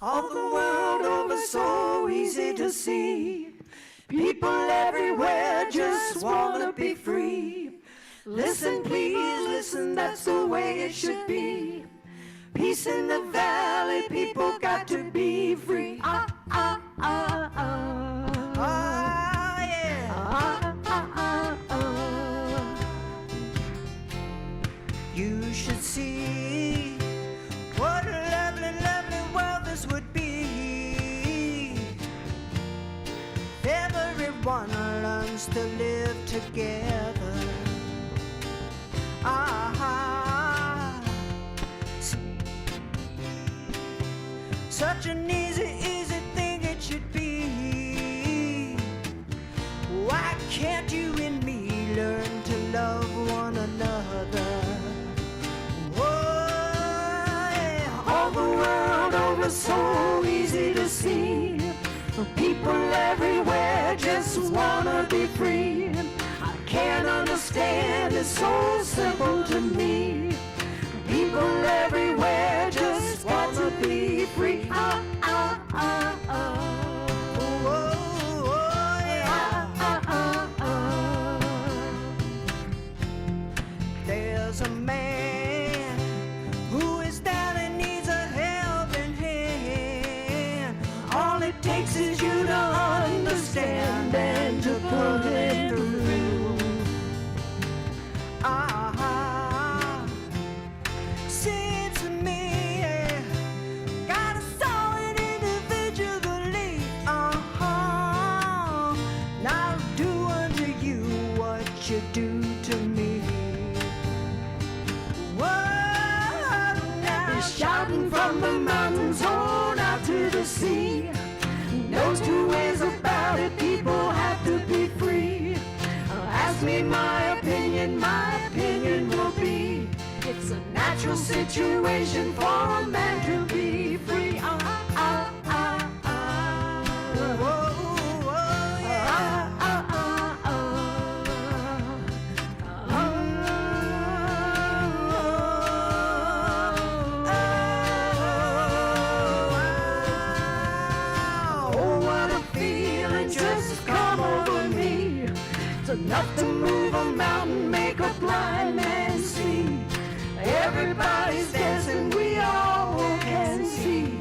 All the world over so easy to see. People everywhere just wanna be free. Listen, please, listen, that's the way it should be. Peace in the valley, people got to be free. Ah, ah, ah, ah. Ah, yeah. Ah, ah, ah, ah. You should see what a lovely, lovely world this would be. If everyone learns to live together. Ah, such an easy, easy thing it should be. Why can't you and me learn to love one another? Oh, yeah. All the world over so easy to see. People everywhere just wanna be free. I can't understand, it's so simple to me. People everywhere just want to be free. Ah, ah, ah, ah. Oh, oh, oh, yeah. Ah, ah, ah, ah. There's a man who is down and needs a helping hand. All it takes is you to understand and to pull it through. Ah, seems to me, yeah, got a solid individual belief. Now do unto you what you do to me. Whoa, now you're shouting from the mountains on out to the sea. Knows two ways about it, people have to be free. Ask me my opinion will be it's a natural situation for a man to be free. Ah, ah, ah, ah. Whoa, whoa, yeah. Ah, ah, ah, ah. Oh, what a feeling just come over me. It's enough to move a mountain, make a blind man see. Everybody's dancing, we all can see.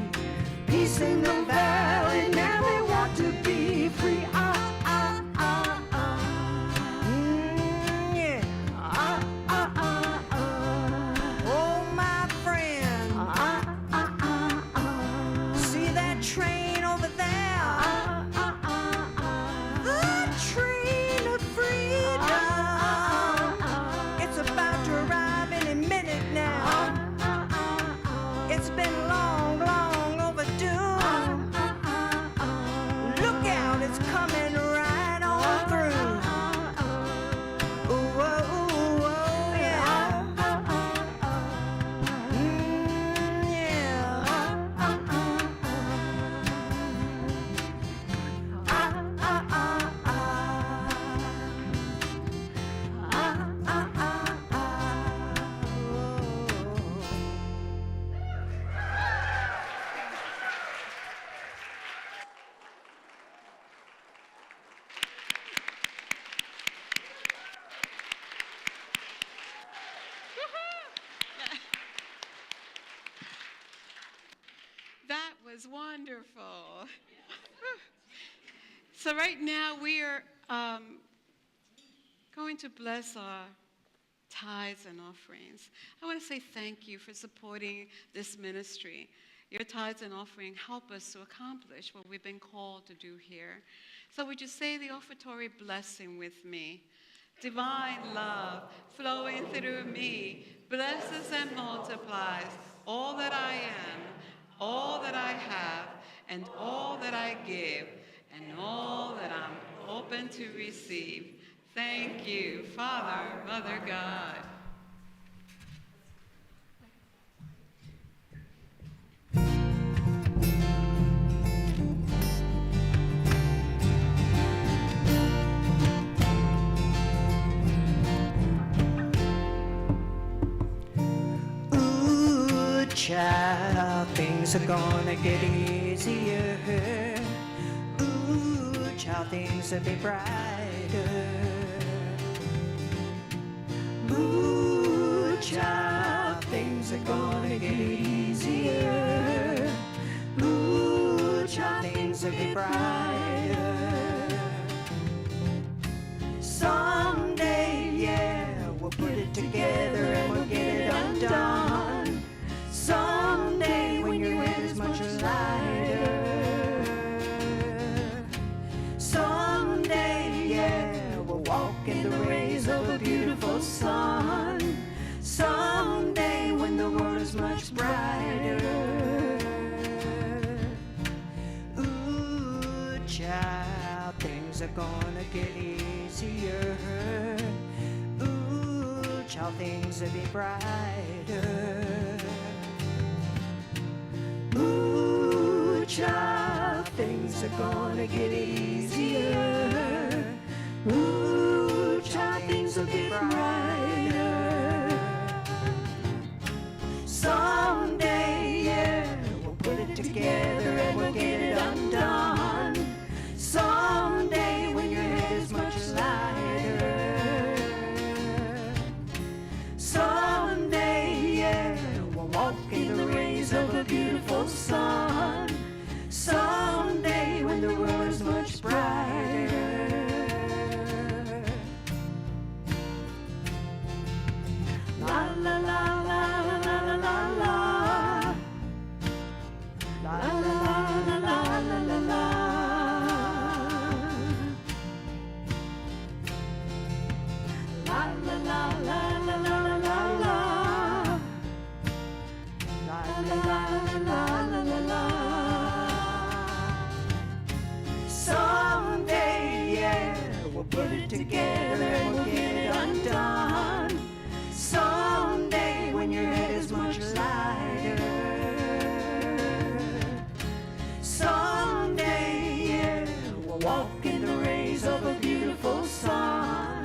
Peace in the valley, now they want to be free. Ah, ah, ah, ah. Yeah. Ah, ah, ah, ah. Oh, my friend. Ah, ah, ah, ah. See that train over there? Ah, ah, ah, ah. The train of freedom. Ah, ah, ah, ah. It's about to arrive any minute now. Ah, ah, ah. was wonderful. So right now we are going to bless our tithes and offerings. I want to say thank you for supporting this ministry. Your tithes and offering help us to accomplish what we've been called to do here. So would you say the offertory blessing with me? Divine love flowing through me blesses and multiplies all that I am, all that I have, and all that I give, and all that I'm open to receive. Thank you, Father, Mother, God. Ooh, child, things are gonna get easier. Ooh, child, things will be brighter. Ooh, child, things are gonna get easier. Ooh, child, things will be brighter. Someday, yeah, we'll put it together and we'll get it undone. Someday, when your head is much lighter. Someday, yeah, we'll walk in the rays of a beautiful sun. Someday, when the world is much brighter. Ooh, child, things are gonna get easier. Ooh, child, things will be brighter. Ooh, child, things are gonna get easier. Ooh, child, things will be brighter. Someday, yeah, we'll put it together and we'll get it undone. Someday, when your head is much lighter. Someday, yeah, we'll walk in the rays of a beautiful sun. Someday, when the world is much brighter. La la la la la la la la. La la la la la la la la. La la la la la la la la la. La la la la la la la. Someday, yeah, we'll put it together and we'll get it undone. Someday, when your head is much lighter. Someday, yeah, we'll walk in the rays of a beautiful sun.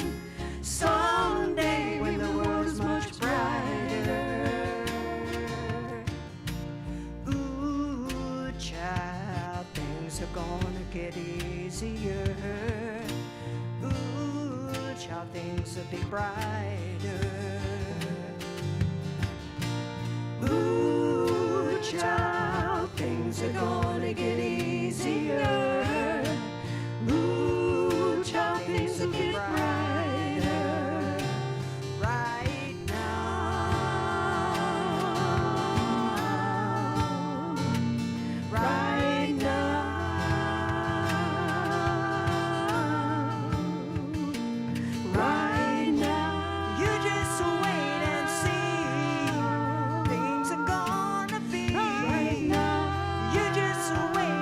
Someday, when the world is much brighter. Ooh, child, things are gonna get easier. Ooh, child, things will be brighter. Ooh, child, things are gonna get easier. Ooh, child, things will get brighter. Right now. Right now. Right now. You just wait and see. Things are gonna be. Right now. You just wait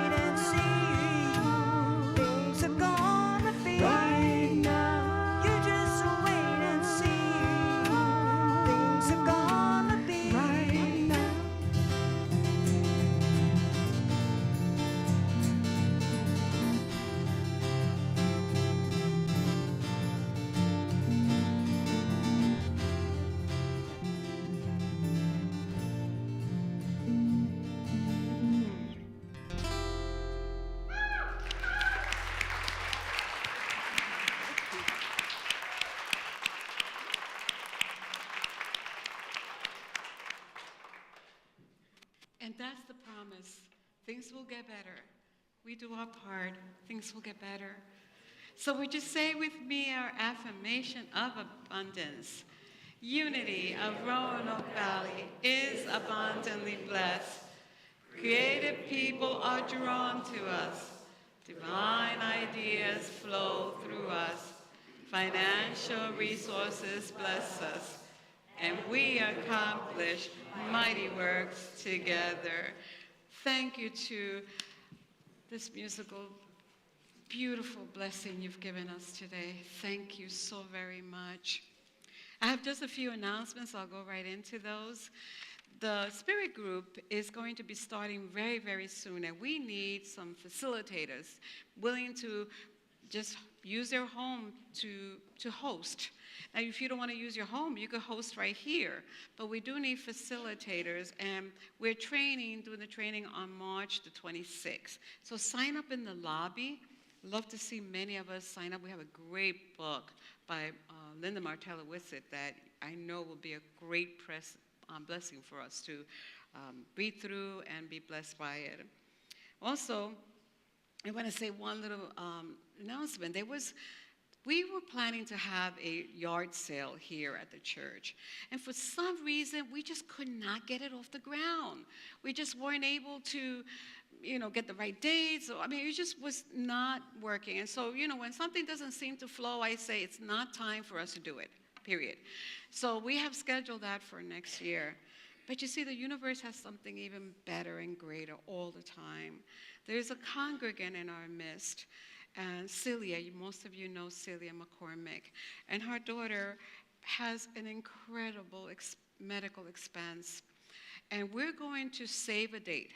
things will get better. We do our part, things will get better. So would you say with me our affirmation of abundance? Unity of Roanoke Valley is abundantly blessed. Creative people are drawn to us. Divine ideas flow through us. Financial resources bless us. And we accomplish mighty works together. Thank you to this musical, beautiful blessing you've given us today. Thank you so very much. I have just a few announcements. I'll go right into those. The Spirit Group is going to be starting very, very soon, and we need some facilitators willing to just use their home to host. Now, if you don't want to use your home, you could host right here, but we do need facilitators, and we're doing the training on March the 26th. So sign up in the lobby. Love to see many of us sign up. We have a great book by Linda Martella-Wissett that I know will be a great blessing for us to read through and be blessed by it. Also, I want to say one little announcement. We were planning to have a yard sale here at the church, and for some reason, we just could not get it off the ground. We just weren't able to, get the right dates. It just was not working. And so, when something doesn't seem to flow, I say it's not time for us to do it, period. So we have scheduled that for next year. But you see, the universe has something even better and greater all the time. There's a congregant in our midst, and Celia, most of you know Celia McCormick, and her daughter has an incredible medical expense. And we're going to save a date.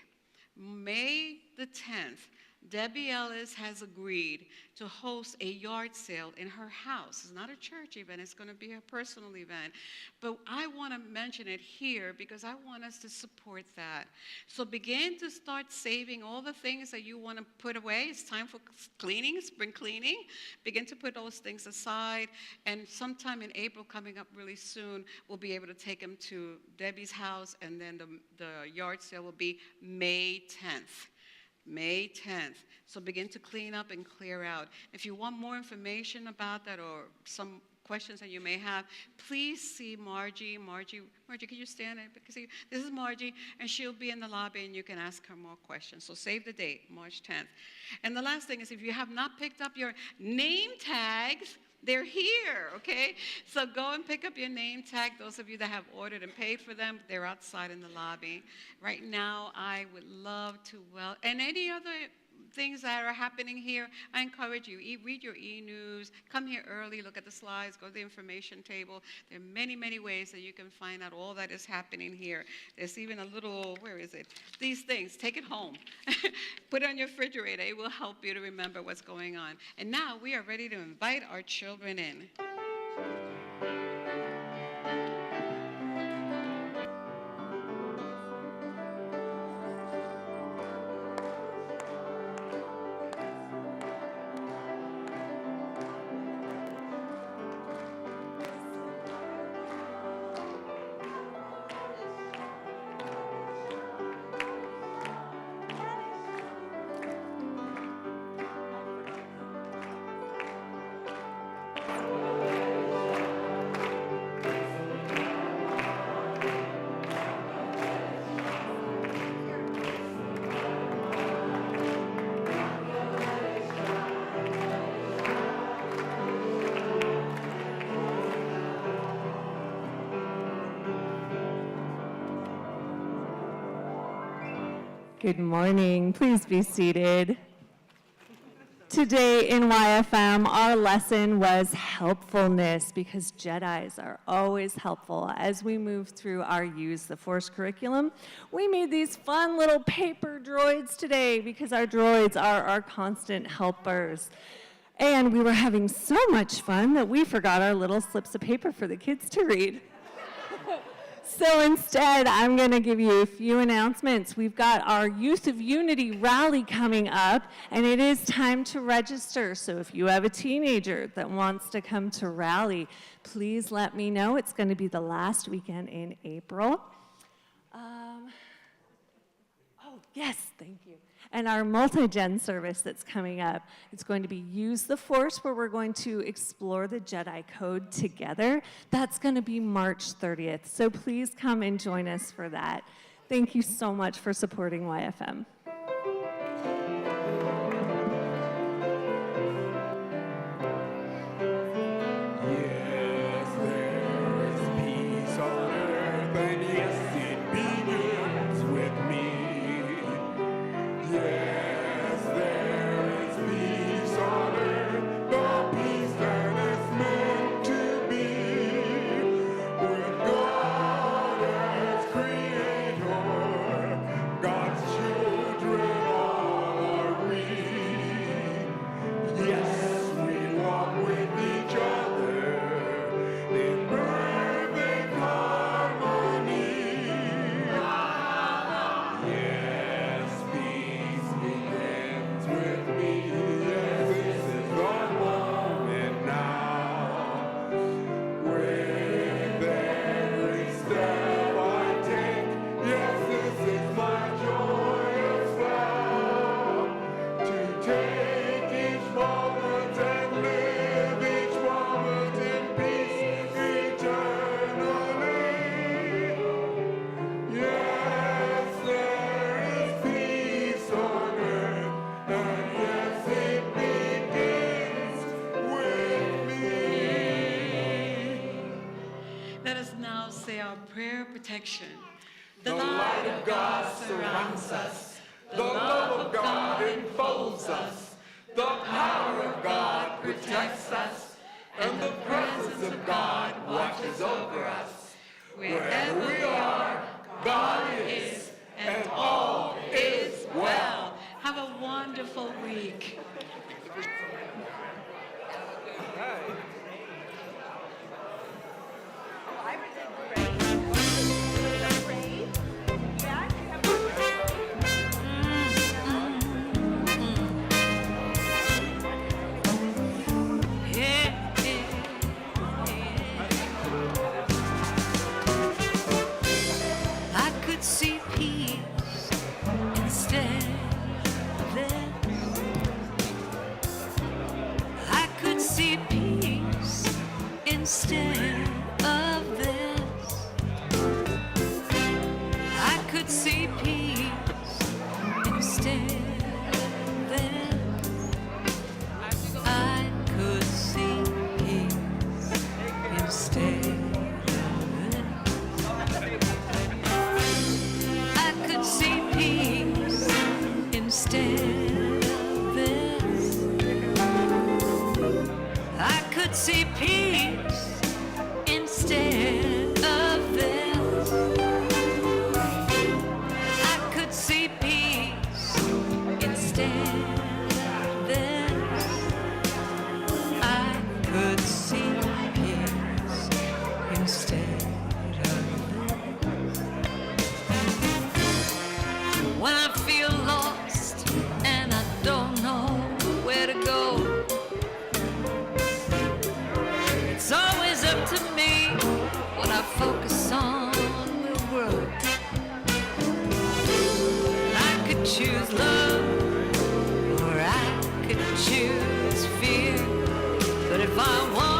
May the 10th, Debbie Ellis has agreed to host a yard sale in her house. It's not a church event, it's going to be a personal event. But I want to mention it here because I want us to support that. So begin to start saving all the things that you want to put away. It's time for cleaning, spring cleaning. Begin to put those things aside. And sometime in April, coming up really soon, we'll be able to take them to Debbie's house, and then the yard sale will be May 10th. May 10th. So begin to clean up and clear out. If you want more information about that or some questions that you may have, please see Margie. Margie, can you stand up? Because this is Margie, and she'll be in the lobby, and you can ask her more questions. So save the date, March 10th. And the last thing is, if you have not picked up your name tags, they're here, okay? So go and pick up your name tag. Those of you that have ordered and paid for them, they're outside in the lobby. Right now, I would love to and any other things that are happening here, I encourage you, read your e-news, come here early, look at the slides, go to the information table. There are many, many ways that you can find out all that is happening here. There's even a little, where is it? These things, take it home. Put it on your refrigerator. It will help you to remember what's going on. And now we are ready to invite our children in. Good morning. Please be seated. Today in YFM, our lesson was helpfulness, because Jedis are always helpful. As we move through our Use the Force curriculum, we made these fun little paper droids today because our droids are our constant helpers. And we were having so much fun that we forgot our little slips of paper for the kids to read. So instead, I'm going to give you a few announcements. We've got our Youth of Unity rally coming up, and it is time to register. So if you have a teenager that wants to come to rally, please let me know. It's going to be the last weekend in April. Oh, yes, thank you. And our multi-gen service that's coming up, it's going to be Use the Force, where we're going to explore the Jedi Code together. That's going to be March 30th. So please come and join us for that. Thank you so much for supporting YFM. Let us now say our prayer protection. The light of God surrounds us. The love of God enfolds us. The power of God protects us. And the presence of God watches over us. Wherever we are, God is, and all is well. Have a wonderful week. I could see peace instead of this. I could see peace instead of this. I could see peace instead of this. I could see peace instead. I could see peace instead of this. I could see peace instead of this. I could see peace instead of this. I could see peace instead of this. When I feel lost and I don't know where to go, it's always up to me. What I focus on will grow. I could choose love, or I could choose fear. But if I want